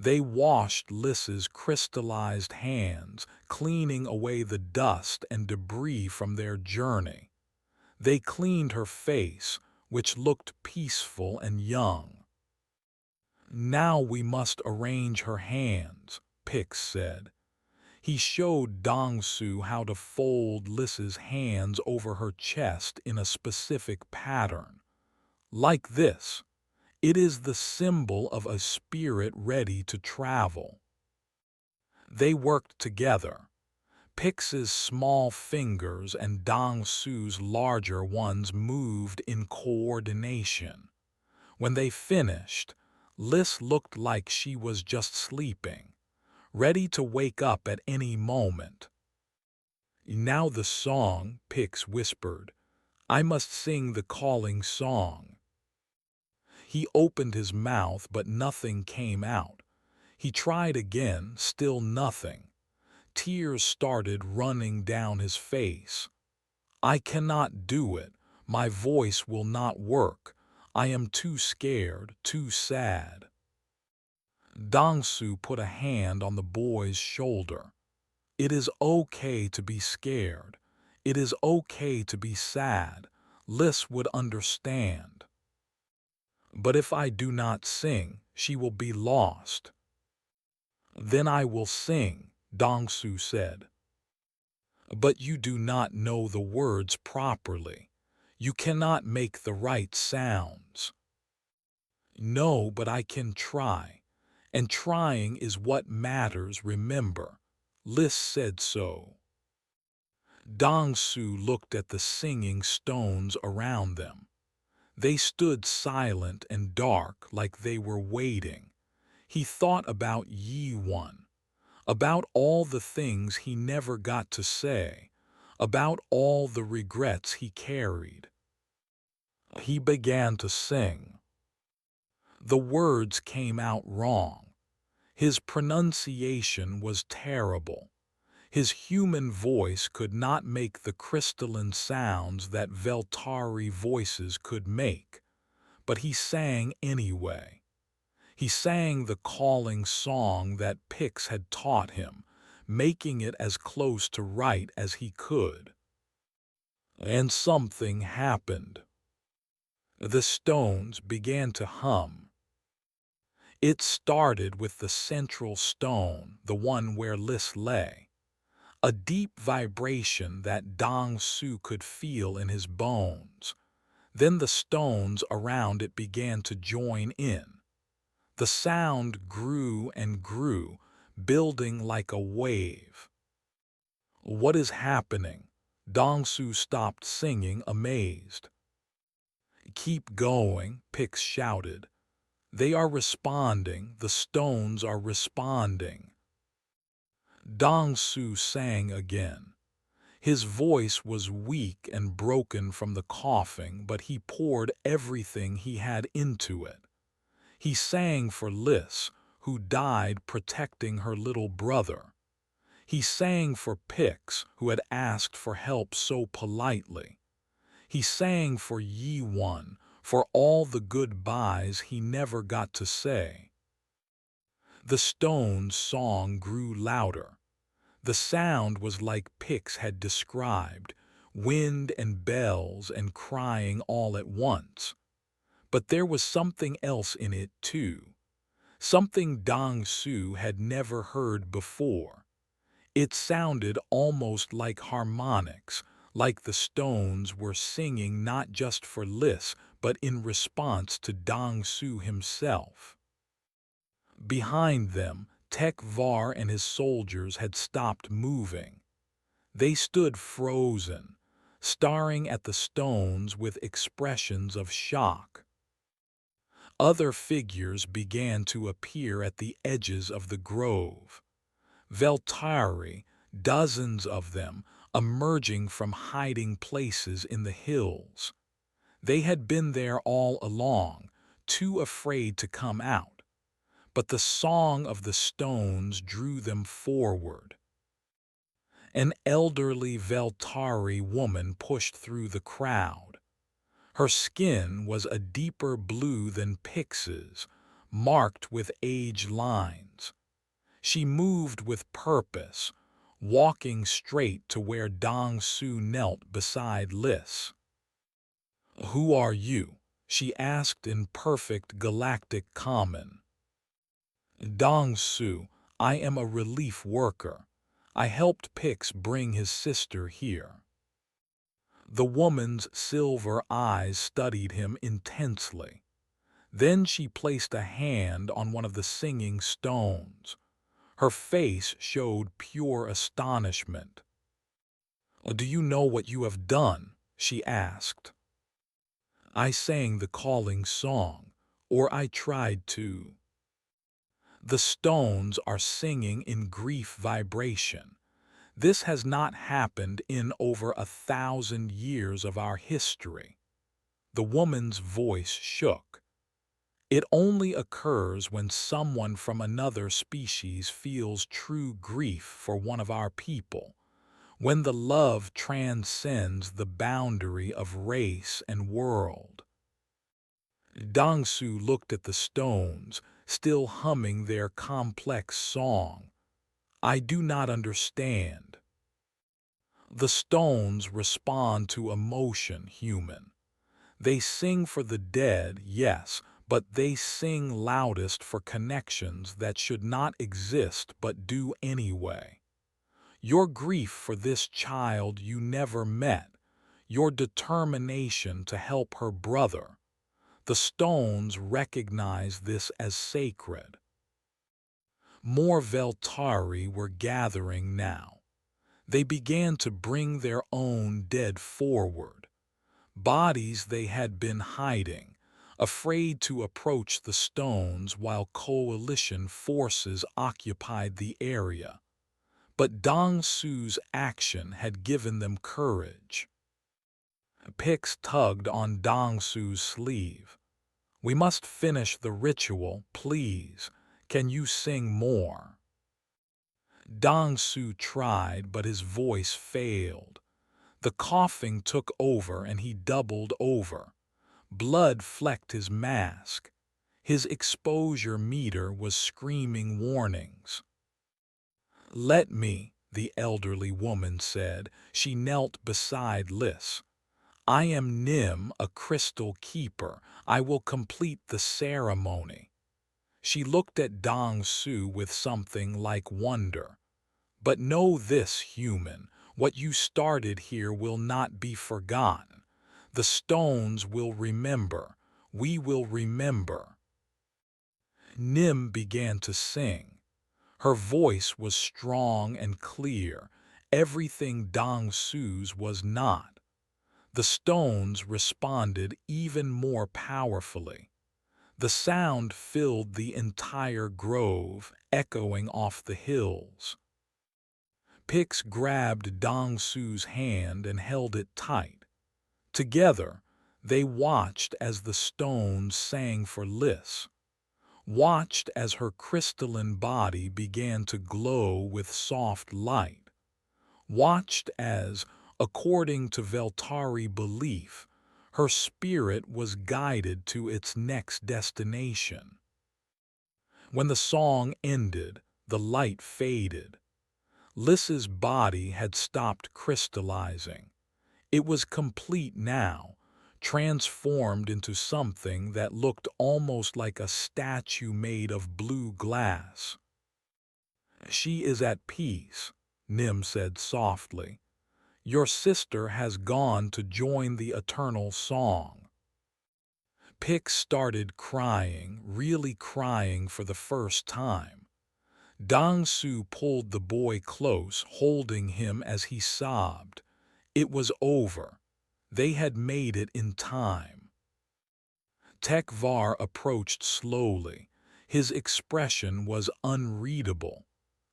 [SPEAKER 1] They washed Liss's crystallized hands, cleaning away the dust and debris from their journey. They cleaned her face, which looked peaceful and young. "Now we must arrange her hands," Pix said. He showed Dong Su how to fold Liss's hands over her chest in a specific pattern. Like this. It is the symbol of a spirit ready to travel. They worked together. Pix's small fingers and Dong Su's larger ones moved in coordination. When they finished, Liss looked like she was just sleeping, ready to wake up at any moment. "Now the song," Pix whispered. "I must sing the calling song." He opened his mouth, but nothing came out. He tried again, still nothing. Tears started running down his face. "I cannot do it. My voice will not work. I am too scared, too sad." Dong Su put a hand on the boy's shoulder. "It is okay to be scared. It is okay to be sad. Liss would understand." "But if I do not sing, she will be lost." "Then I will sing," Dong Su said. "But you do not know the words properly. You cannot make the right sounds." "No, but I can try. And trying is what matters, remember. Liss said so." Dong Su looked at the singing stones around them. They stood silent and dark like they were waiting. He thought about Yi One, about all the things he never got to say, about all the regrets he carried. He began to sing. The words came out wrong. His pronunciation was terrible. His human voice could not make the crystalline sounds that Veltari voices could make, but he sang anyway. He sang the calling song that Pix had taught him, making it as close to right as he could. And something happened. The stones began to hum. It started with the central stone, the one where Liss lay. A deep vibration that Dong Su could feel in his bones. Then the stones around it began to join in. The sound grew and grew, building like a wave. "What is happening?" Dong Su stopped singing, amazed. "Keep going," Pix shouted. "They are responding, the stones are responding." Dong Su sang again. His voice was weak and broken from the coughing, but he poured everything he had into it. He sang for Liss, who died protecting her little brother. He sang for Pix, who had asked for help so politely. He sang for Yi One, for all the goodbyes he never got to say. The stone's song grew louder. The sound was like Pix had described, wind and bells and crying all at once. But there was something else in it too, something Dong Su had never heard before. It sounded almost like harmonics, like the stones were singing not just for Liss, but in response to Dong Su himself. Behind them, Tek Var and his soldiers had stopped moving. They stood frozen, staring at the stones with expressions of shock. Other figures began to appear at the edges of the grove. Veltari, dozens of them, emerging from hiding places in the hills. They had been there all along, too afraid to come out, but the song of the stones drew them forward. An elderly Veltari woman pushed through the crowd. Her skin was a deeper blue than Pix's, marked with age lines. She moved with purpose, walking straight to where Dong Su knelt beside Liss. "Who are you?" she asked in perfect galactic common. "Dong Su, I am a relief worker. I helped Pix bring his sister here." The woman's silver eyes studied him intensely. Then she placed a hand on one of the singing stones. Her face showed pure astonishment. "Do you know what you have done?" she asked. "I sang the calling song, or I tried to." The stones are singing in grief vibration. This has not happened in over 1,000 years of our history. The woman's voice shook. It only occurs when someone from another species feels true grief for one of our people, when the love transcends the boundary of race and world. Dong Su looked at the stones, still humming their complex song. "I do not understand." The stones respond to emotion, human. They sing for the dead, yes, but they sing loudest for connections that should not exist but do anyway. Your grief for this child you never met, your determination to help her brother. The stones recognize this as sacred. More Veltari were gathering now. They began to bring their own dead forward, bodies they had been hiding, afraid to approach the stones while coalition forces occupied the area. But Dong Su's action had given them courage. Pix tugged on Dong Su's sleeve. "We must finish the ritual, please. Can you sing more?" Dong Su tried, but his voice failed. The coughing took over and he doubled over. Blood flecked his mask. His exposure meter was screaming warnings. "Let me," the elderly woman said. She knelt beside Liss. "I am Nim, a crystal keeper. I will complete the ceremony." She looked at Dong Su with something like wonder. "But know this, human, what you started here will not be forgotten. The stones will remember. We will remember." Nim began to sing. Her voice was strong and clear. Everything Dong Su's was not. The stones responded even more powerfully. The sound filled the entire grove, echoing off the hills. Pix grabbed Dong Su's hand and held it tight. Together, they watched as the stones sang for Liss, watched as her crystalline body began to glow with soft light, watched as, according to Veltari belief, her spirit was guided to its next destination. When the song ended, the light faded. Liss's body had stopped crystallizing. It was complete now, transformed into something that looked almost like a statue made of blue glass. "She is at peace," Nim said softly. "Your sister has gone to join the eternal song." Pix started crying, really crying for the first time. Dong Su pulled the boy close, holding him as he sobbed. It was over. They had made it in time. Tekvar approached slowly. His expression was unreadable.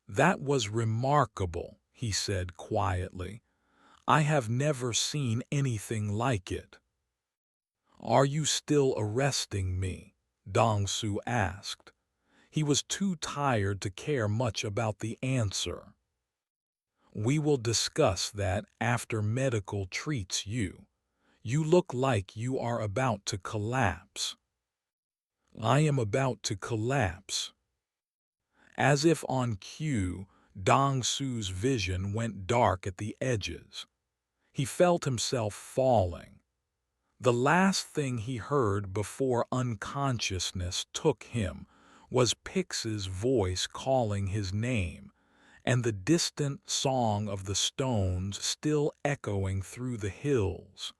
[SPEAKER 1] "That was remarkable," he said quietly. "I have never seen anything like it." "Are you still arresting me?" Dong Su asked. He was too tired to care much about the answer. "We will discuss that after medical treats you. You look like you are about to collapse." "I am about to collapse." As if on cue, Dong Su's vision went dark at the edges. He felt himself falling. The last thing he heard before unconsciousness took him was Pix's voice calling his name, and the distant song of the stones still echoing through the hills.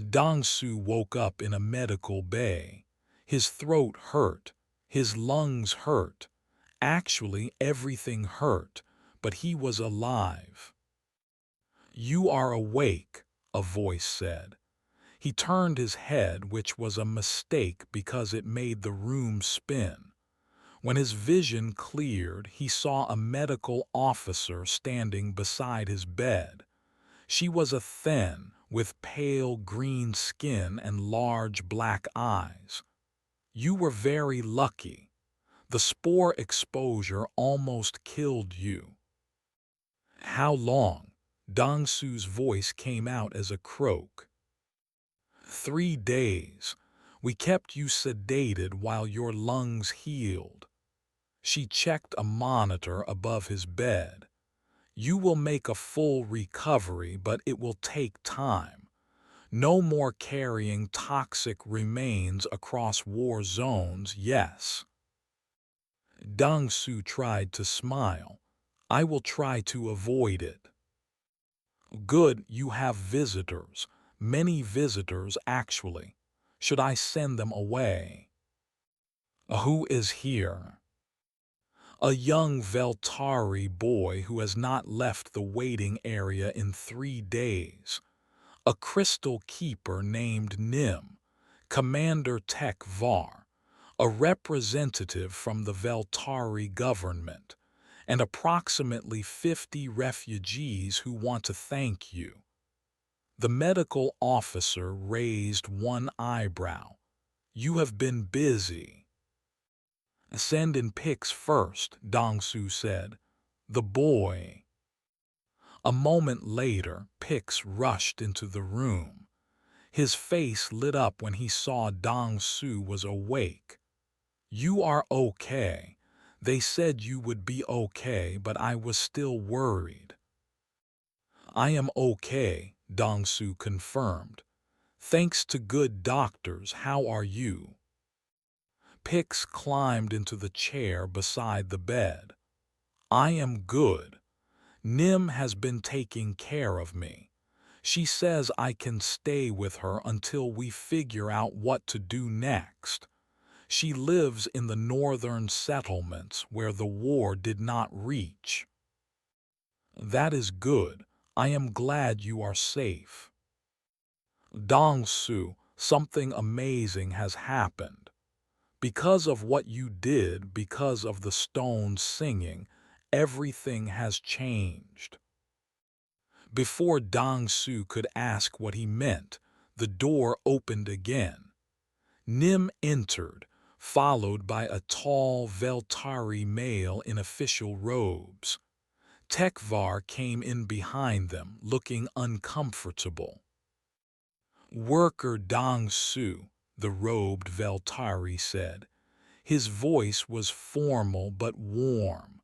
[SPEAKER 1] Dong Su woke up in a medical bay. His throat hurt, his lungs hurt. Actually, everything hurt, but he was alive. "You are awake," a voice said. He turned his head, which was a mistake because it made the room spin. When his vision cleared, he saw a medical officer standing beside his bed. She was a thin, with pale green skin and large black eyes. "You were very lucky. The spore exposure almost killed you." "How long?" Dong Su's voice came out as a croak. 3 days. We kept you sedated while your lungs healed." She checked a monitor above his bed. "You will make a full recovery, but it will take time. No more carrying toxic remains across war zones, yes." Dong Su tried to smile. "I will try to avoid it." "Good, you have visitors. Many visitors, actually. Should I send them away?" "Who is here?" "A young Veltari boy who has not left the waiting area in 3 days. A crystal keeper named Nim, Commander Tekvar, a representative from the Veltari government, and approximately 50 refugees who want to thank you." The medical officer raised one eyebrow. "You have been busy." "Send in Pix first," Dong Su said. "The boy." A moment later, Pix rushed into the room. His face lit up when he saw Dong Su was awake. "You are okay. They said you would be okay, but I was still worried." "I am okay," Dong Su confirmed. "Thanks to good doctors, how are you?" Pix climbed into the chair beside the bed. "I am good. Nim has been taking care of me. She says I can stay with her until we figure out what to do next. She lives in the northern settlements where the war did not reach." "That is good. I am glad you are safe." "Dong Su, something amazing has happened. Because of what you did, because of the stones singing, everything has changed." Before Dong Su could ask what he meant, the door opened again. Nim entered, followed by a tall Veltari male in official robes. Tekvar came in behind them, looking uncomfortable. "Worker Dong Su," the robed Veltari said. His voice was formal but warm.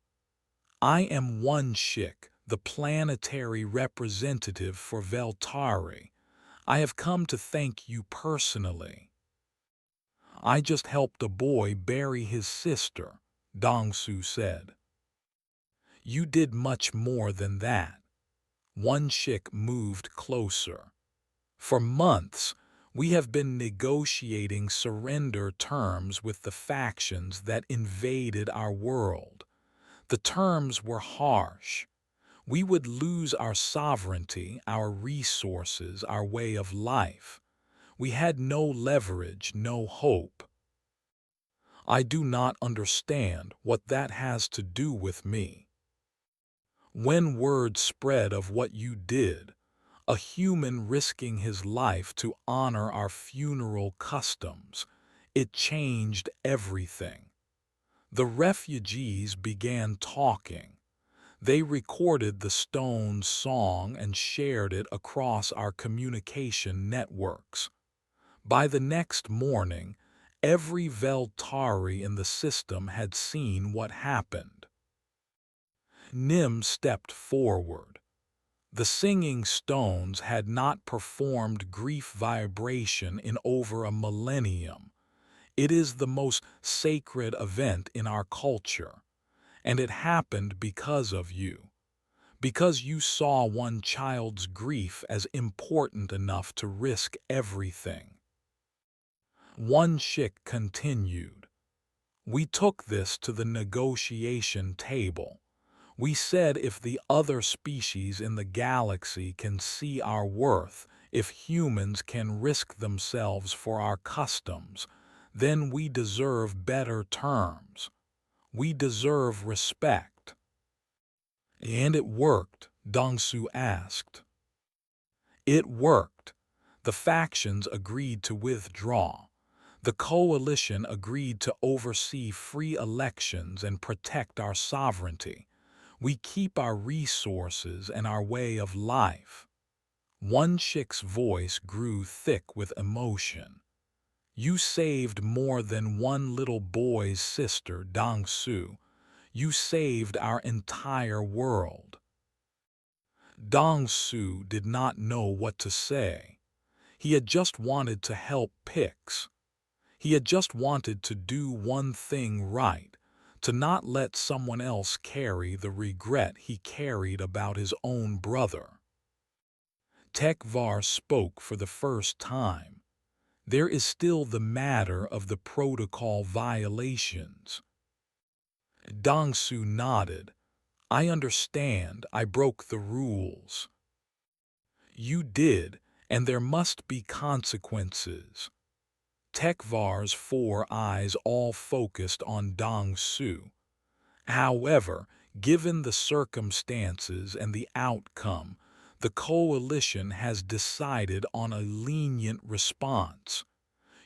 [SPEAKER 1] "I am One Shik, the planetary representative for Veltari. I have come to thank you personally." "I just helped a boy bury his sister," Dong Su said. "You did much more than that." One Shik moved closer. "For months, We have been negotiating surrender terms with the factions that invaded our world. The terms were harsh. We would lose our sovereignty, our resources, our way of life. We had no leverage, no hope. I do not understand what that has to do with me. When word spread of what you did, a human risking his life to honor our funeral customs, it changed everything. The refugees began talking. They recorded the stone's song and shared it across our communication networks. By the next morning, every Veltari in the system had seen what happened. Nim stepped forward. The singing stones had not performed grief vibration in over a millennium. It is the most sacred event in our culture, and it happened because of you. Because you saw one child's grief as important enough to risk everything. One Shik continued. We took this to the negotiation table. We said if the other species in the galaxy can see our worth, if humans can risk themselves for our customs, then we deserve better terms. We deserve respect. And it worked, Dongsu asked. It worked. The factions agreed to withdraw. The coalition agreed to oversee free elections and protect our sovereignty. We keep our resources and our way of life. One Shik's voice grew thick with emotion. You saved more than one little boy's sister, Dongsu. You saved our entire world. Dongsu did not know what to say. He had just wanted to help Pix. He had just wanted to do one thing right, to not let someone else carry the regret he carried about his own brother. Tekvar spoke for the first time. There is still the matter of the protocol violations. Dongsu nodded. I understand, I broke the rules. You did, and there must be consequences. Tekvar's four eyes all focused on Dongsu. However, given the circumstances and the outcome, the coalition has decided on a lenient response.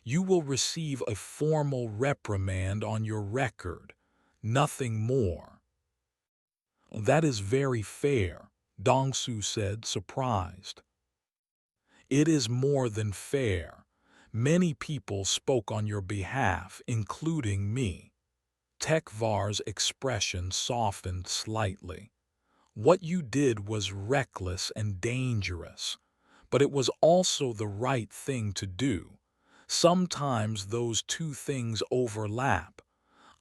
[SPEAKER 1] You will receive a formal reprimand on your record, nothing more. That is very fair, Dongsu said, surprised. It is more than fair. Many people spoke on your behalf, including me. Tekvar's expression softened slightly. What you did was reckless and dangerous, but it was also the right thing to do. Sometimes those two things overlap.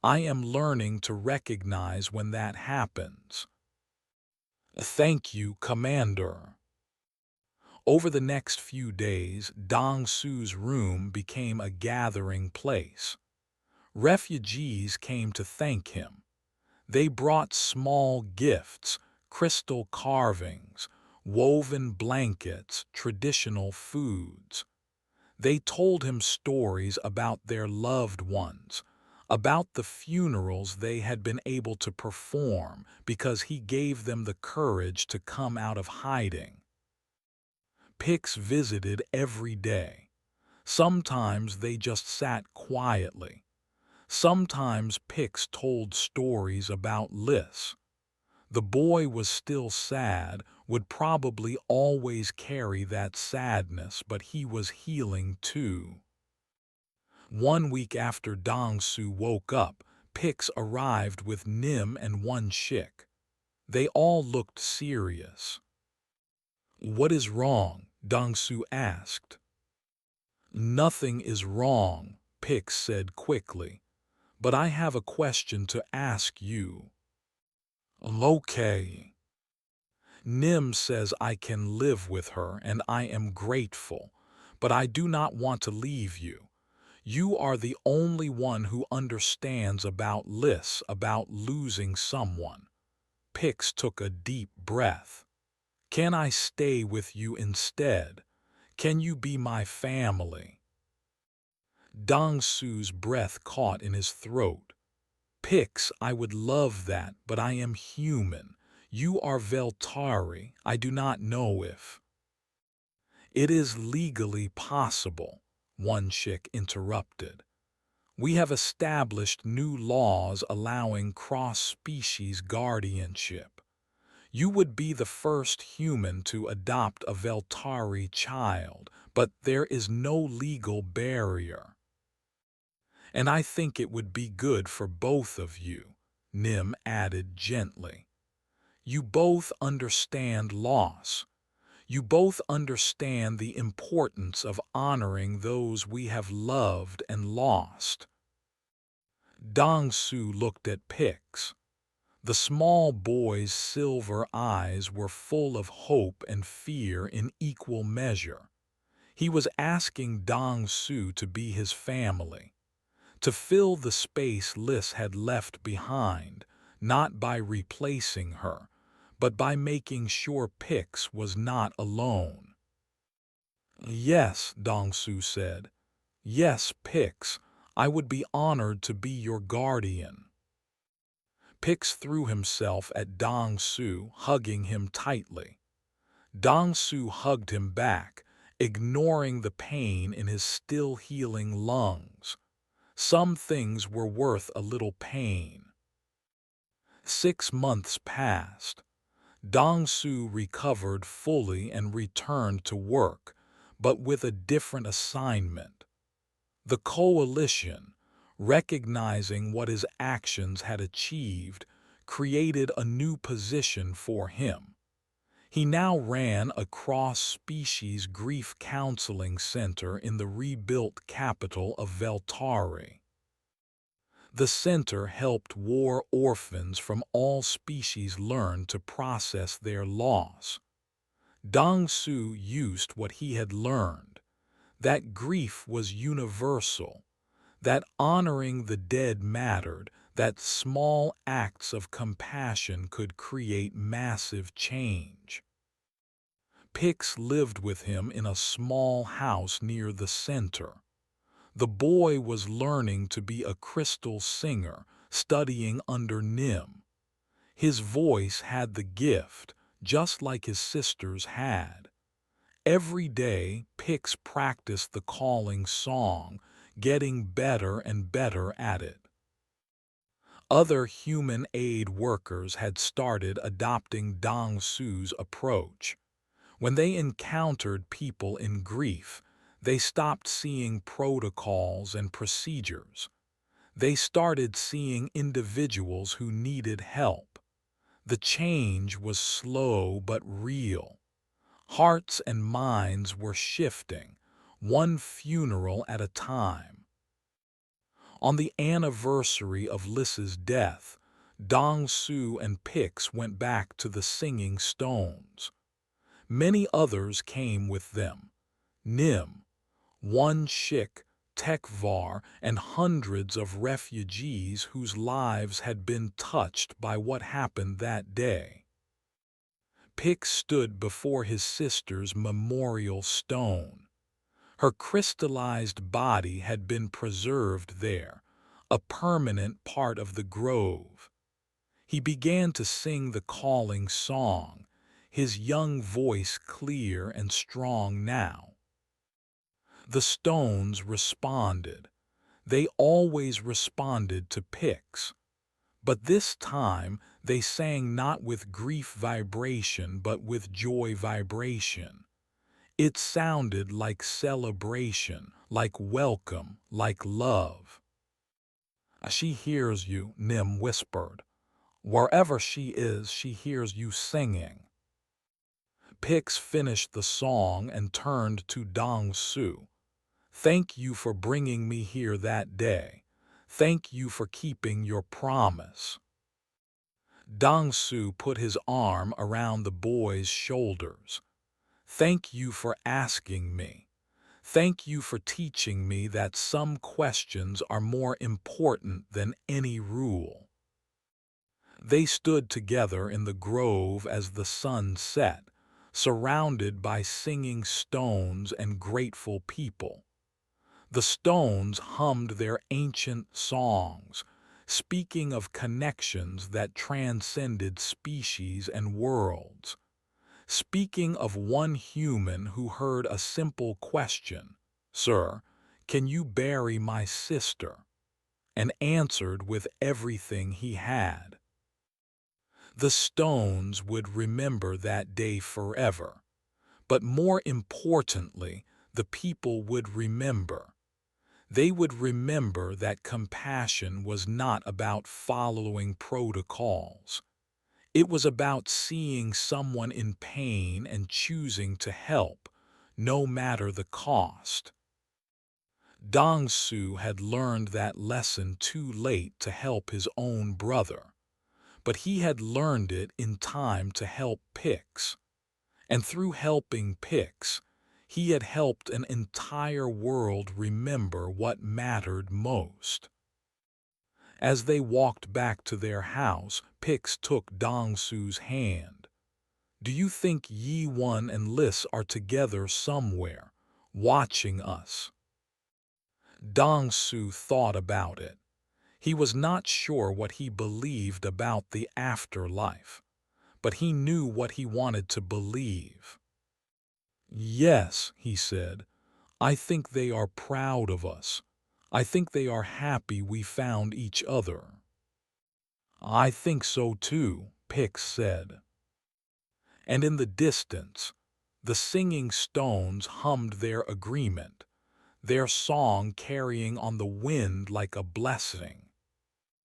[SPEAKER 1] I am learning to recognize when that happens. Thank you, Commander. Over the next few days, Dongsu's room became a gathering place. Refugees came to thank him. They brought small gifts, crystal carvings, woven blankets, traditional foods. They told him stories about their loved ones, about the funerals they had been able to perform because he gave them the courage to come out of hiding. Pix visited every day. Sometimes they just sat quietly. Sometimes Pix told stories about Liz. The boy was still sad, would probably always carry that sadness, but he was healing too. 1 week after Dongsu woke up, Pix arrived with Nim and one Shik. They all looked serious. What is wrong? Dongsu asked. Nothing is wrong, Pix said quickly. But I have a question to ask you. Okay. Nim says I can live with her and I am grateful, but I do not want to leave you. You are the only one who understands about lists, about losing someone." Pix took a deep breath. "Can I stay with you instead? Can you be my family?" Dong Su's breath caught in his throat. "Pix, I would love that, but I am human. You are Veltari. I do not know if it is legally possible," one chick interrupted. "We have established new laws allowing cross-species guardianship. You would be the first human to adopt a Veltari child, but there is no legal barrier. And I think it would be good for both of you," Nim added gently. "You both understand loss. You both understand the importance of honoring those we have loved and lost." Dong Su looked at Pix. The small boy's silver eyes were full of hope and fear in equal measure. He was asking Dong Su to be his family, to fill the space Liz had left behind, not by replacing her, but by making sure Pix was not alone. "Yes," Dong Su said. "Yes, Pix, I would be honored to be your guardian." Pix threw himself at Dong Su, hugging him tightly. Dong Su hugged him back, ignoring the pain in his still healing lungs. Some things were worth a little pain. 6 months passed. Dong Su recovered fully and returned to work, but with a different assignment. The coalition, recognizing what his actions had achieved, created a new position for him. He now ran a cross-species grief counseling center in the rebuilt capital of Veltari. The center helped war orphans from all species learn to process their loss. Dong Su used what he had learned, that grief was universal, that honoring the dead mattered, that small acts of compassion could create massive change. Pix lived with him in a small house near the center. The boy was learning to be a crystal singer, studying under Nim. His voice had the gift, just like his sister's had. Every day, Pix practiced the calling song, getting better and better at it. Other human aid workers had started adopting Dong Su's approach. When they encountered people in grief, they stopped seeing protocols and procedures. They started seeing individuals who needed help. The change was slow but real. Hearts and minds were shifting, one funeral at a time. On the anniversary of Liz's death, Dong Su and Pix went back to the Singing Stones. Many others came with them. Nim, one Shik, Tekvar, and hundreds of refugees whose lives had been touched by what happened that day. Pix stood before his sister's memorial stone. Her crystallized body had been preserved there, a permanent part of the grove. He began to sing the calling song, his young voice clear and strong now. The stones responded. They always responded to Pix. But this time they sang not with grief vibration but with joy vibration. It sounded like celebration, like welcome, like love. "She hears you," Nim whispered. "Wherever she is, she hears you singing." Pix finished the song and turned to Dong Su. "Thank you for bringing me here that day. Thank you for keeping your promise." Dong Su put his arm around the boy's shoulders. "Thank you for asking me. Thank you for teaching me that some questions are more important than any rule. They stood together in the grove as the sun set, surrounded by singing stones and grateful people. The stones hummed their ancient songs, speaking of connections that transcended species and worlds. Speaking of one human who heard a simple question, "Sir, can you bury my sister?" and answered with everything he had. The stones would remember that day forever, but more importantly, the people would remember. They would remember that compassion was not about following protocols. It was about seeing someone in pain and choosing to help, no matter the cost. Dong-su had learned that lesson too late to help his own brother, but he had learned it in time to help Pix. And through helping Pix, he had helped an entire world remember what mattered most. As they walked back to their house, Pix took Dong-su's hand. "Do you think Yi-won and Lis are together somewhere, watching us?" Dong-su thought about it. He was not sure what he believed about the afterlife, but he knew what he wanted to believe. "Yes," he said, "I think they are proud of us. I think they are happy we found each other." "I think so too," Pix said. And in the distance, the singing stones hummed their agreement, their song carrying on the wind like a blessing.